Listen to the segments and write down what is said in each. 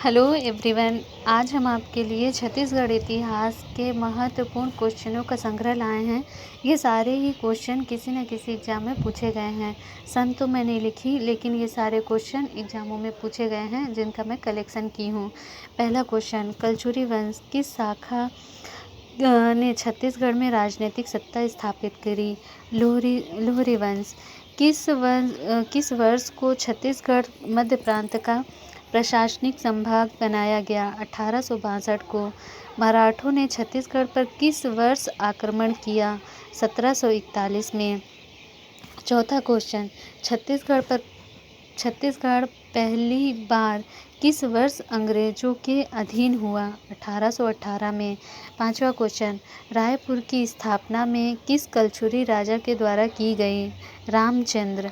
Hello everyone. आज हम आपके लिए छत्तीसगढ़ इतिहास के महत्वपूर्ण क्वेश्चनों का संग्रह लाए हैं। ये सारे ही क्वेश्चन किसी न किसी एग्ज़ाम में पूछे गए हैं। सन तो मैं नहीं लिखी, लेकिन ये सारे क्वेश्चन एग्ज़ामों में पूछे गए हैं जिनका मैं कलेक्शन की हूँ। पहला क्वेश्चन, कलचुरी वंश किस शाखा ने छत्तीसगढ़ में राजनीतिक सत्ता स्थापित करी? लोहरी वंश किस वर्ष को छत्तीसगढ़ मध्य प्रांत का प्रशासनिक संभाग बनाया गया? 1862 को। मराठों ने छत्तीसगढ़ पर किस वर्ष आक्रमण किया? 1741 में। चौथा क्वेश्चन, छत्तीसगढ़ पहली बार किस वर्ष अंग्रेजों के अधीन हुआ? 1818 में। पांचवा क्वेश्चन, रायपुर की स्थापना में किस कलचुरी राजा के द्वारा की गई? रामचंद्र।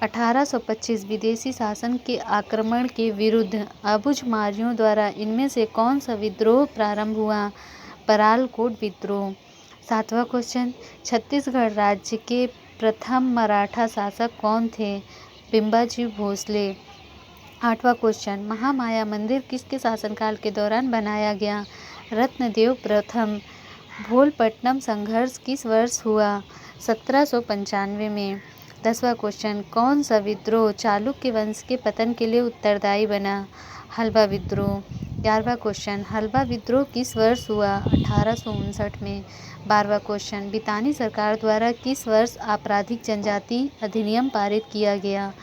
1825 विदेशी शासन के आक्रमण के विरुद्ध अबुझमारियों द्वारा इनमें से कौन सा विद्रोह प्रारंभ हुआ? परालकोट विद्रोह। सातवां क्वेश्चन, छत्तीसगढ़ राज्य के प्रथम मराठा शासक कौन थे? बिंबाजी भोसले। आठवां क्वेश्चन, महामाया मंदिर किसके शासनकाल के दौरान बनाया गया? रत्नदेव प्रथम। भोलपट्टनम संघर्ष किस वर्ष हुआ? 1795 में। 10वां क्वेश्चन, कौन सा विद्रोह चालुक्य वंश के पतन के लिए उत्तरदायी बना? हल्बा विद्रोह। 11वां क्वेश्चन, हल्बा विद्रोह किस वर्ष हुआ? 1859 में। 12वां क्वेश्चन, बितानी सरकार द्वारा किस वर्ष आपराधिक जनजाति अधिनियम पारित किया गया?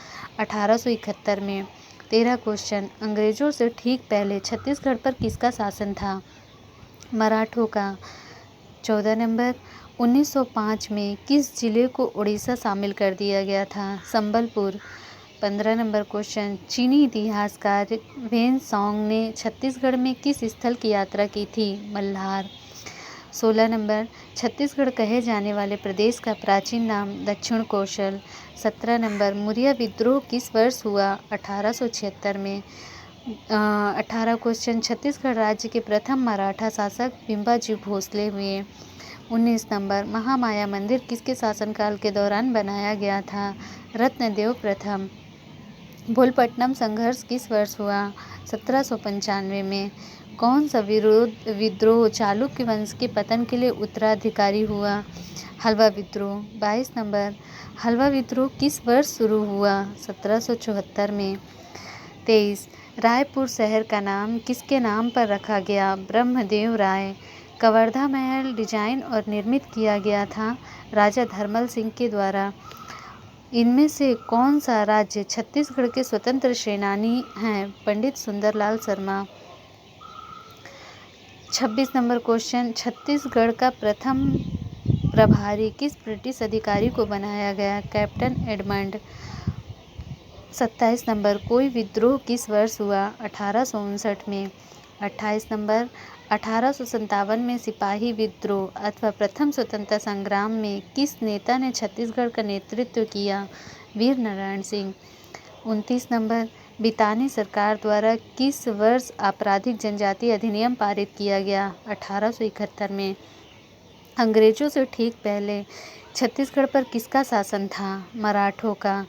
1871 में। 13 क्वेश्चन, अंग्रेजों से ठीक पहले छत्तीसगढ़ पर किसका शासन था? मराठों का। 14 नंबर, 1905 में किस जिले को उड़ीसा शामिल कर दिया गया था? संबलपुर। 15 नंबर क्वेश्चन, चीनी इतिहासकार वेन सॉन्ग ने छत्तीसगढ़ में किस स्थल की यात्रा की थी? मल्हार। 16 नंबर, छत्तीसगढ़ कहे जाने वाले प्रदेश का प्राचीन नाम दक्षिण कौशल। 17 नंबर, मुरिया विद्रोह किस वर्ष हुआ? 1876 में। 18 क्वेश्चन, छत्तीसगढ़ राज्य के प्रथम मराठा शासक बिंबाजी भोसले हुए। 19 नंबर, महामाया मंदिर किसके शासनकाल के दौरान बनाया गया था? रत्नदेव प्रथम। भोलपट्टनम संघर्ष किस वर्ष हुआ? 1795 में। कौन सा विद्रोह चालुक्य वंश के पतन के लिए उत्तराधिकारी हुआ? हल्बा विद्रोह। 22 नंबर, हल्बा विद्रोह किस वर्ष शुरू हुआ? 1774 में। 23, रायपुर शहर का नाम किसके नाम पर रखा गया? ब्रह्मदेव राय। कवर्धा महल डिजाइन और निर्मित किया गया था राजा धर्मल सिंह के द्वारा। इनमें से कौन सा राज्य छत्तीसगढ़ के स्वतंत्र सेनानी हैं? पंडित सुंदरलाल शर्मा। 26 नंबर क्वेश्चन, छत्तीसगढ़ का प्रथम प्रभारी किस ब्रिटिश अधिकारी को बनाया गया? Captain Edmund. 27 नंबर, कोई विद्रोह किस वर्ष हुआ? 1859 में। 28 नंबर, 1857 में सिपाही विद्रोह अथवा प्रथम स्वतंत्रता संग्राम में किस नेता ने छत्तीसगढ़ का नेतृत्व किया? वीर नारायण सिंह। 29 नंबर, बितानी सरकार द्वारा किस वर्ष आपराधिक जनजाति अधिनियम पारित किया गया? 1871 में। अंग्रेजों से ठीक पहले छत्तीसगढ़ पर किसका शासन था? मराठों का।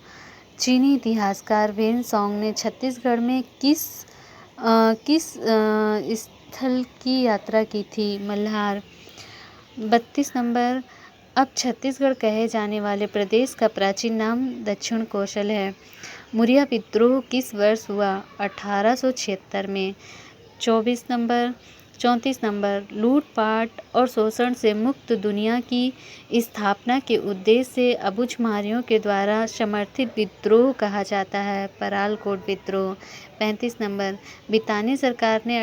चीनी इतिहासकार वेन सॉन्ग ने छत्तीसगढ़ में किस स्थल की यात्रा की थी? मल्हार। 32 नंबर, अब छत्तीसगढ़ कहे जाने वाले प्रदेश का प्राचीन नाम दक्षिण कौशल है। मुरिया विद्रोह किस वर्ष हुआ? 1876 में। 34 नंबर, लूटपाट और शोषण से मुक्त दुनिया की स्थापना के उद्देश्य से अबुझमारियों के द्वारा समर्थित विद्रोह कहा जाता है? परालकोट विद्रोह। 35 नंबर, बितानी सरकार ने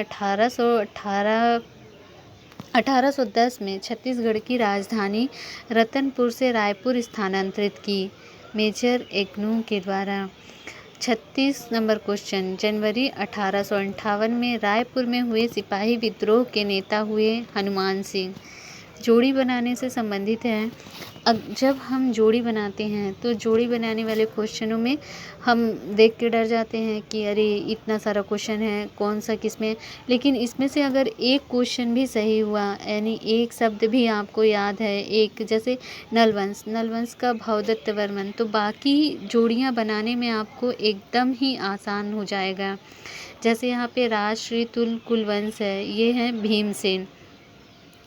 1810 में छत्तीसगढ़ की राजधानी रतनपुर से रायपुर स्थानांतरित की मेजर एग्नू के द्वारा। 36 नंबर क्वेश्चन, जनवरी 1858 में रायपुर में हुए सिपाही विद्रोह के नेता हुए? हनुमान सिंह। जोड़ी बनाने से संबंधित है। जब हम जोड़ी बनाते हैं तो जोड़ी बनाने वाले क्वेश्चनों में हम देख के डर जाते हैं कि अरे इतना सारा क्वेश्चन है, कौन सा किसमें, लेकिन इसमें से अगर एक क्वेश्चन भी सही हुआ, यानी एक शब्द भी आपको याद है, एक जैसे नलवंश का भवदत्त वर्मन, तो बाकी जोड़ियाँ बनाने में आपको एकदम ही आसान हो जाएगा। जैसे यहाँ पे राजश्री तुल कुलवंश है, ये है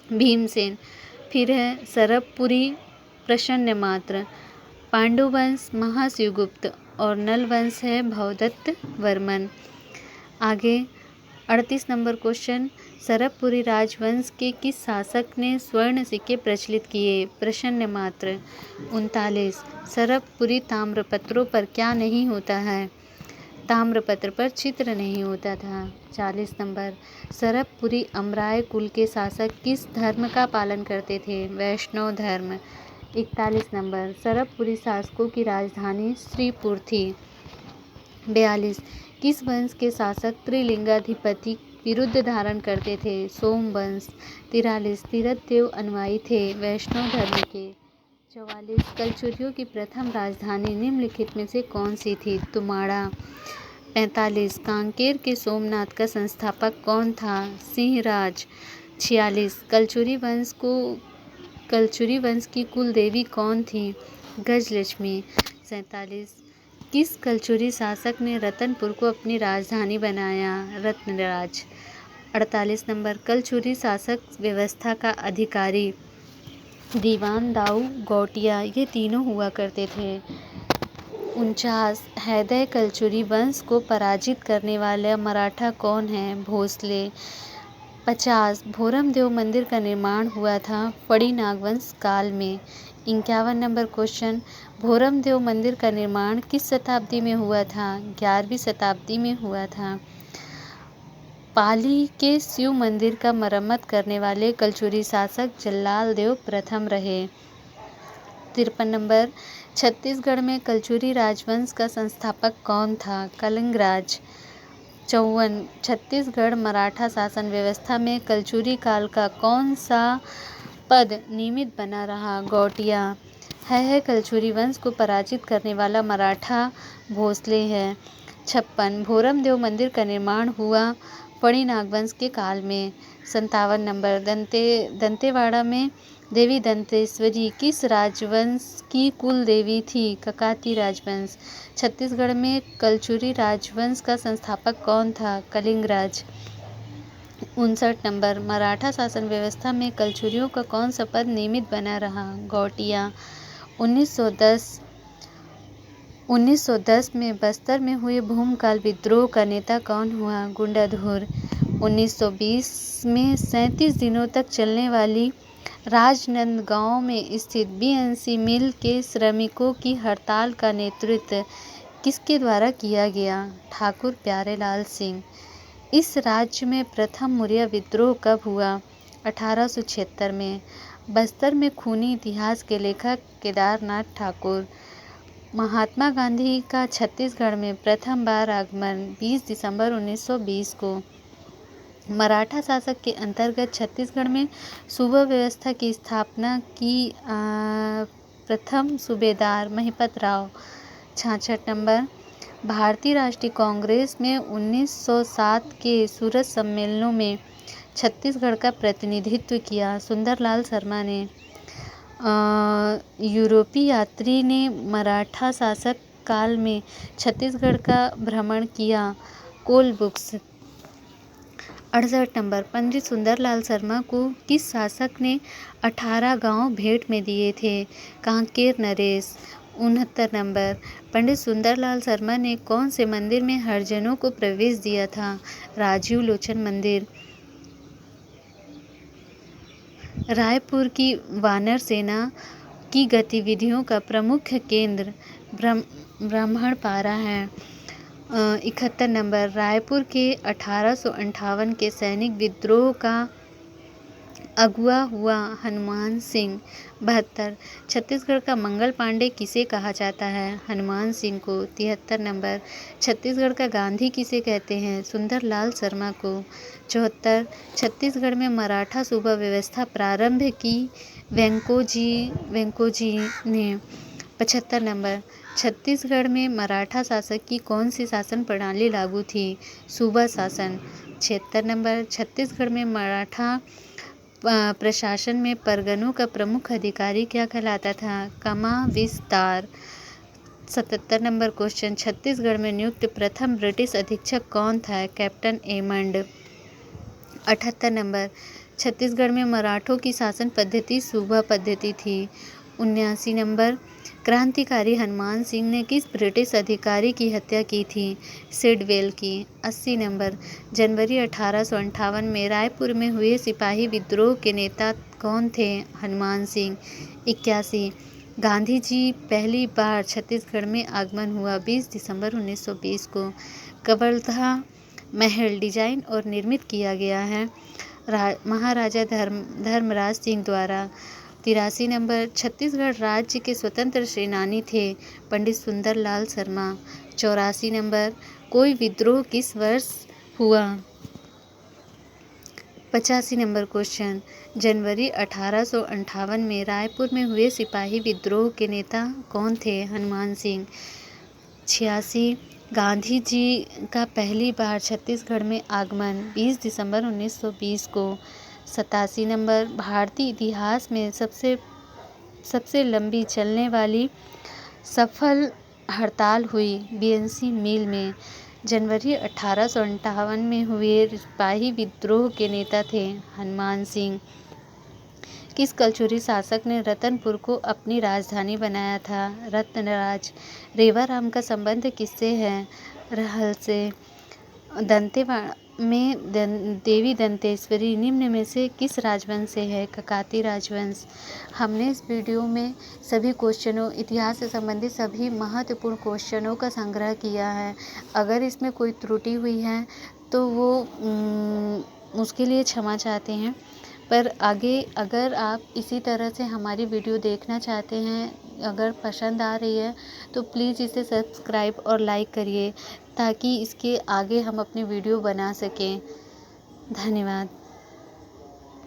भीमसेन। फिर है सरबपुरी प्रसन्न मात्र, पांडुवंश महाशिवगुप्त और नलवंश है भवदत्त वर्मन। आगे 38 नंबर क्वेश्चन, सरबपुरी राजवंश के किस शासक ने स्वर्ण सिक्के प्रचलित किए? प्रसन्न मात्र। 39, सरबपुरी ताम्रपत्रों पर क्या नहीं होता है? ताम्रपत्र पर चित्र नहीं होता था। 40 नंबर, सरबपुरी अमराय कुल के शासक किस धर्म का पालन करते थे? वैष्णव धर्म। 41 नंबर, सरबपुरी शासकों की राजधानी श्रीपुर थी। 42, किस वंश के शासक त्रिलिंगाधिपति विरुद्ध धारण करते थे? सोमवंश। 43, तीरथ देव अनुयायी थे वैष्णव धर्म के। 44, कलचुरियों की प्रथम राजधानी निम्नलिखित में से कौन सी थी? तुमाड़ा। 45, कांकेर के सोमनाथ का संस्थापक कौन था? सिंहराज। 46, कलचुरी वंश की कुल देवी कौन थी? गजलक्ष्मी। 47, किस कलचुरी शासक ने रतनपुर को अपनी राजधानी बनाया? रत्नराज। 48 नंबर, कलचुरी शासक व्यवस्था का अधिकारी दीवान दाऊ गौटिया, ये तीनों हुआ करते थे। 49, हैदर कलचुरी वंश को पराजित करने वाला मराठा कौन है? भोसले। 50, भोरम देव मंदिर का निर्माण हुआ था फड़ी नागवंश काल में। 51 नंबर क्वेश्चन, भोरम देव मंदिर का निर्माण किस शताब्दी में हुआ था? 11वीं शताब्दी में हुआ था। पाली के शिव मंदिर का मरम्मत करने वाले कलचुरी शासक जल्लाल देव प्रथम रहे। 53 नंबर, छत्तीसगढ़ में कलचुरी राजवंश का संस्थापक कौन था? कलिंगराज। 54, छत्तीसगढ़ मराठा शासन व्यवस्था में कलचुरी काल का कौन सा पद नियमित बना रहा? गौटिया। है कलचुरी वंश को पराजित करने वाला मराठा भोसले है। 56, भोरम देव मंदिर का निर्माण हुआ फड़ी नागवंश के काल में। 57 नंबर, दंतेवाड़ा में देवी दंतेश्वरी किस राजवंश की कुल देवी थी? ककाती राजवंश। छत्तीसगढ़ में कलचुरी राजवंश का संस्थापक कौन था? कलिंगराज। 59 नंबर, मराठा शासन व्यवस्था में कलचुरियों का कौन सा पद नियमित बना रहा? गौटिया। 1910 में बस्तर में हुए भूमकाल विद्रोह का नेता कौन हुआ? गुंडाधुर। 1920 में 37 दिनों तक चलने वाली राजनांदगांव में स्थित बीएनसी मिल के श्रमिकों की हड़ताल का नेतृत्व किसके द्वारा किया गया? ठाकुर प्यारेलाल सिंह। इस राज्य में प्रथम मौर्य विद्रोह कब हुआ? 1876 में। बस्तर में खूनी इतिहास के लेखक केदारनाथ ठाकुर। महात्मा गांधी का छत्तीसगढ़ में प्रथम बार आगमन 20 दिसंबर 1920 को। मराठा शासक के अंतर्गत छत्तीसगढ़ में सूबा व्यवस्था की स्थापना की प्रथम सूबेदार महिपत राव। 66 नंबर, भारतीय राष्ट्रीय कांग्रेस में 1907 के सूरत सम्मेलनों में छत्तीसगढ़ का प्रतिनिधित्व किया सुंदरलाल शर्मा ने। यूरोपीय यात्री ने मराठा शासक काल में छत्तीसगढ़ का भ्रमण किया। कोलबुक्स। 68 नंबर, पंडित सुंदरलाल शर्मा को किस शासक ने 18 गांव भेंट में दिए थे? कांकेर नरेश। 69 नंबर, पंडित सुंदरलाल शर्मा ने कौन से मंदिर में हरिजनों को प्रवेश दिया था? राजीव लोचन मंदिर। रायपुर की वानर सेना की गतिविधियों का प्रमुख केंद्र ब्राह्मणपारा है। 71 नंबर, रायपुर के 1858 के सैनिक विद्रोह का अगुआ हुआ हनुमान सिंह। 72 छत्तीसगढ़ का मंगल पांडे किसे कहा जाता है? हनुमान सिंह को। 73 नंबर छत्तीसगढ़ का गांधी किसे कहते हैं? सुंदरलाल शर्मा को। 74 छत्तीसगढ़ में मराठा सूबा व्यवस्था प्रारंभ की वेंकोजी ने। 75 नंबर छत्तीसगढ़ में मराठा शासक की कौन सी शासन प्रणाली लागू थी? सूबा शासन। 76 नंबर छत्तीसगढ़ में मराठा प्रशासन में परगनों का प्रमुख अधिकारी क्या कहलाता था? कमाविस्तार। 77 नंबर क्वेश्चन छत्तीसगढ़ में नियुक्त प्रथम ब्रिटिश अधीक्षक कौन था? Captain Aemond. 78 नंबर छत्तीसगढ़ में मराठों की शासन पद्धति सूबा पद्धति थी। 79 नंबर क्रांतिकारी हनुमान सिंह ने किस ब्रिटिश अधिकारी की हत्या की थी? सिडवेल की। 80 नंबर जनवरी 1858 में रायपुर में हुए सिपाही विद्रोह के नेता कौन थे? हनुमान सिंह। 81 गांधी जी पहली बार छत्तीसगढ़ में आगमन हुआ 20 दिसंबर 1920 को। कवर्धा महल डिजाइन और निर्मित किया गया है महाराजा धर्मराज सिंह द्वारा। 83 नंबर छत्तीसगढ़ राज्य के स्वतंत्र सेनानी थे पंडित सुंदरलाल शर्मा। 84 नंबर कोई विद्रोह किस वर्ष हुआ? 85 नंबर क्वेश्चन जनवरी 1858 में रायपुर में हुए सिपाही विद्रोह के नेता कौन थे? हनुमान सिंह। 86 गांधी जी का पहली बार छत्तीसगढ़ में आगमन 20 दिसंबर 1920 को। 87 नंबर भारतीय इतिहास में सबसे लंबी चलने वाली सफल हड़ताल हुई बीएनसी मिल में। जनवरी 1858 में हुए सिपाही विद्रोह के नेता थे हनुमान सिंह। किस कलचुरी शासक ने रतनपुर को अपनी राजधानी बनाया था? रत्नराज। रेवाराम का संबंध किससे है? रहल से। दंतेवाड़ा में देवी दंतेश्वरी निम्न में से किस राजवंश से है? ककाती राजवंश। हमने इस वीडियो में सभी क्वेश्चनों इतिहास से संबंधित सभी महत्वपूर्ण क्वेश्चनों का संग्रह किया है। अगर इसमें कोई त्रुटि हुई है तो वो उसके लिए क्षमा चाहते हैं। पर आगे अगर आप इसी तरह से हमारी वीडियो देखना चाहते हैं, अगर पसंद आ रही है तो प्लीज़ इसे सब्सक्राइब और लाइक करिए ताकि इसके आगे हम अपनी वीडियो बना सकें। धन्यवाद।